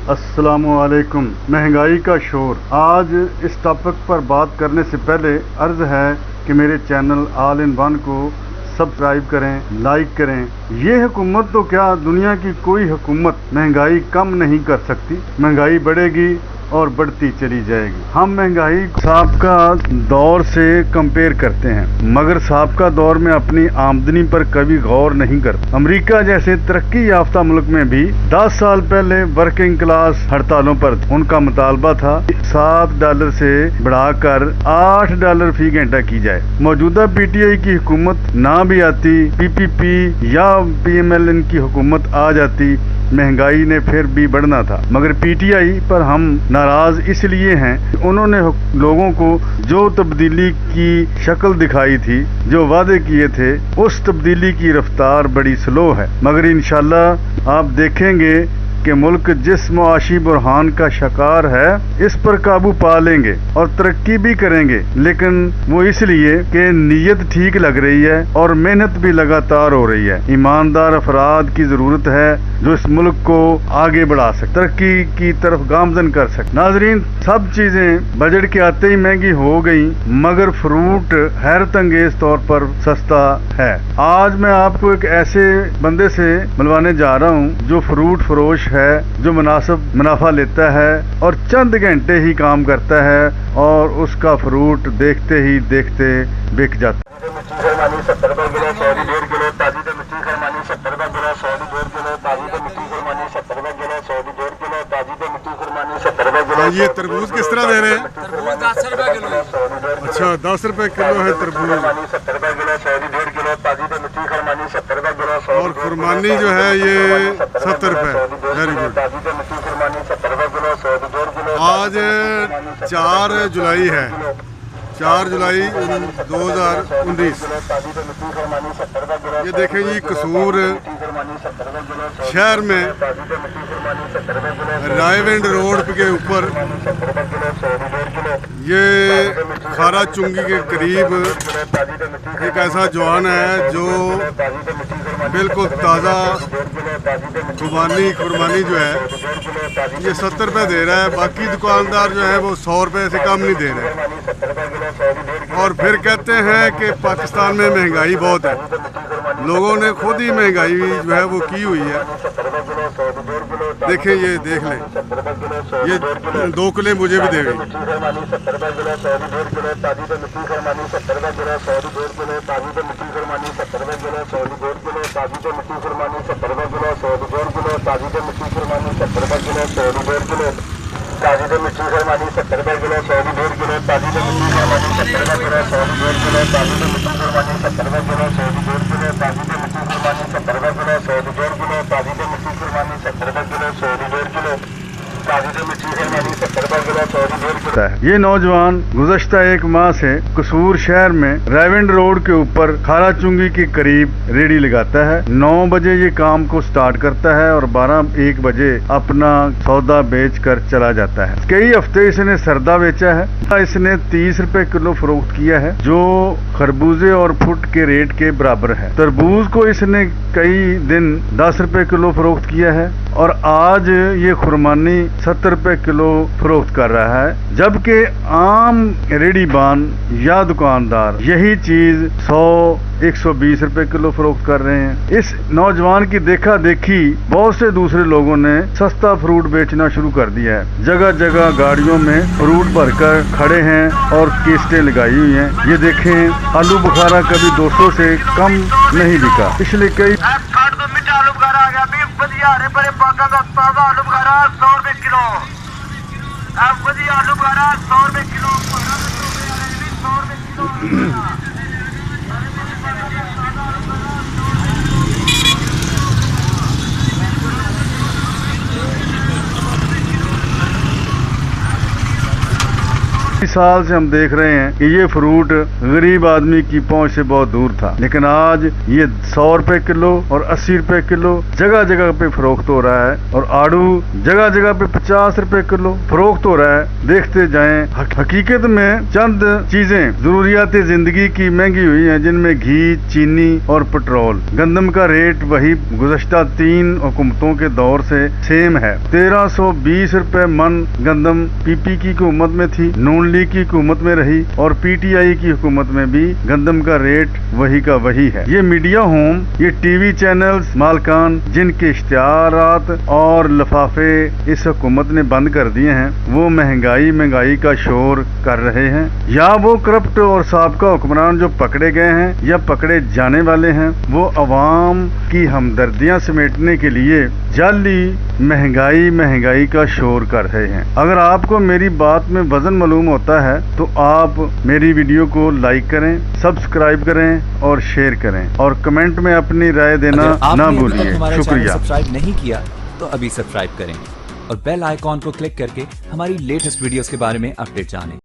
अस्सलामुअलैकुम। महंगाई का शोर। आज इस टॉपिक पर बात करने से पहले अर्ज़ है कि मेरे चैनल ऑल इन वन को सब्सक्राइब करें, लाइक करें। ये हुकूमत तो क्या, दुनिया की कोई हुकूमत महंगाई कम नहीं कर सकती। महंगाई बढ़ेगी और बढ़ती चली जाएगी। हम महंगाई साबका दौर से कंपेयर करते हैं, मगर साबका दौर में अपनी आमदनी पर कभी गौर नहीं करते। अमेरिका जैसे तरक्की याफ्ता मुल्क में भी 10 साल पहले वर्किंग क्लास हड़तालों पर उनका मुतालबा था $7 से बढ़ाकर $8 फी घंटा की जाए। मौजूदा PTI की हुकूमत ना भी आती, PPP या PMLN की हुकूमत आ जाती, महंगाई ने फिर भी बढ़ना था। मगर PTI पर हम नाराज इसलिए हैं कि उन्होंने लोगों को जो तब्दीली की शक्ल दिखाई थी, जो वादे किए थे, उस तब्दीली की रफ्तार बड़ी स्लो है। मगर इंशाल्लाह आप देखेंगे कि मुल्क जिस मुआशी बुरहान का शिकार है, इस पर काबू पा लेंगे और तरक्की भी करेंगे। लेकिन वो इसलिए कि नीयत ठीक लग रही है और मेहनत भी लगातार हो रही है। ईमानदार अफराद की ज़रूरत है जो इस मुल्क को आगे बढ़ा सके, तरक्की की तरफ गामजन कर सके। नाजरीन, सब चीज़ें बजट के आते ही महंगी हो गई, मगर फ्रूट हैरत अंगेज तौर पर सस्ता है। आज मैं आपको एक ऐसे बंदे से मिलवाने जा रहा हूँ जो फ्रूट फरोश है, जो मुनासिब मुनाफा लेता है और चंद घंटे ही काम करता है और उसका फ्रूट देखते ही देखते बिक जाता है। ये तरबूज किस तरह दे रहे हैं? तरबूज 10 रुपए किलो। अच्छा, 10 रुपए किलो है तरबूज। और खुरमानी जो है ये 70 रुपए। Very good. आज 4 जुलाई है, 4 जुलाई 2019। ये देखें जी, कसूर शहर में रायविंड रोड के ऊपर ये खारा चुंगी के करीब एक ऐसा जवान है जो बिल्कुल ताज़ा खुरमानी जो है ये 70 रुपये दे रहा है। बाकी दुकानदार जो है वो 100 रुपये से कम नहीं दे रहे। और फिर कहते हैं कि पाकिस्तान में महंगाई बहुत है। लोगों ने खुद ही महंगाई जो है वो की हुई है। देखें, ये देख लें, ये 2 किलो मुझे भी दे गई। ये नौजवान गुज़श्ता 1 माह से कसूर शहर में रायविंड रोड के ऊपर खारा चुंगी के करीब रेडी लगाता है। 9 बजे ये काम को स्टार्ट करता है और 12-1 बजे अपना सौदा बेच कर चला जाता है। कई हफ्ते इसने सरदा बेचा है। इसने 30 रुपए किलो फरोख्त किया है, जो खरबूजे और फुट के रेट के बराबर है। तरबूज को इसने कई दिन 10 रुपए किलो फरोख्त किया है और आज ये खुरमानी 70 रुपए किलो फरोख्त कर रहा है, जबकि आम रेडीबान या दुकानदार यही चीज 100-120 रुपए किलो फरोख्त कर रहे हैं। इस नौजवान की देखा देखी बहुत से दूसरे लोगों ने सस्ता फ्रूट बेचना शुरू कर दिया है। जगह जगह गाड़ियों में फ्रूट भरकर खड़े हैं और किस्टें लगाई हुई हैं। ये देखें, आलू बुखारा कभी 200 से कम नहीं बिका। पिछले कई आलू बुखारा आ गया, हरे भरे बागा का ताजा आलू बुखारा 100 रुपए किलो। अब आलू बुखारा 100 रुपए किलो, 100 रुपए किलो। साल से हम देख रहे हैं कि ये फ्रूट गरीब आदमी की पहुंच से बहुत दूर था, लेकिन आज ये 100 रुपए किलो और 80 रुपए किलो जगह जगह पे फरोख्त हो रहा है, और आड़ू जगह जगह पे 50 रुपए किलो फरोख्त हो रहा है। देखते जाएं। हकीकत में चंद चीजें जरूरियात जिंदगी की महंगी हुई हैं, जिनमें घी, चीनी और पेट्रोल। गंदम का रेट वही गुज़श्ता 3 हुकूमतों के दौर से सेम है। 1320 रुपए मन गंदम पीपी की हुकूमत में थी, नून लीग की हुकूमत में रही, और पीटीआई की हुकूमत में भी गंदम का रेट वही का वही है। ये मीडिया होम, ये टीवी चैनल्स मालकान जिनके इश्तिहारात और लिफाफे इस हुकूमत ने बंद कर दिए हैं, वो महंगाई का शोर कर रहे हैं, या वो करप्ट और साबका हुक्मरान जो पकड़े गए हैं या पकड़े जाने वाले हैं, वो अवाम की हमदर्दियां समेटने के लिए जाली महंगाई का शोर कर रहे हैं। अगर आपको मेरी बात में वजन मालूम होता है तो आप मेरी वीडियो को लाइक करें, सब्सक्राइब करें और शेयर करें, और कमेंट में अपनी राय देना ना भूलिए। शुक्रिया। सब्सक्राइब नहीं किया तो अभी सब्सक्राइब करें और बेल आइकॉन को क्लिक करके हमारी लेटेस्ट वीडियोस के बारे में अपडेट जानें।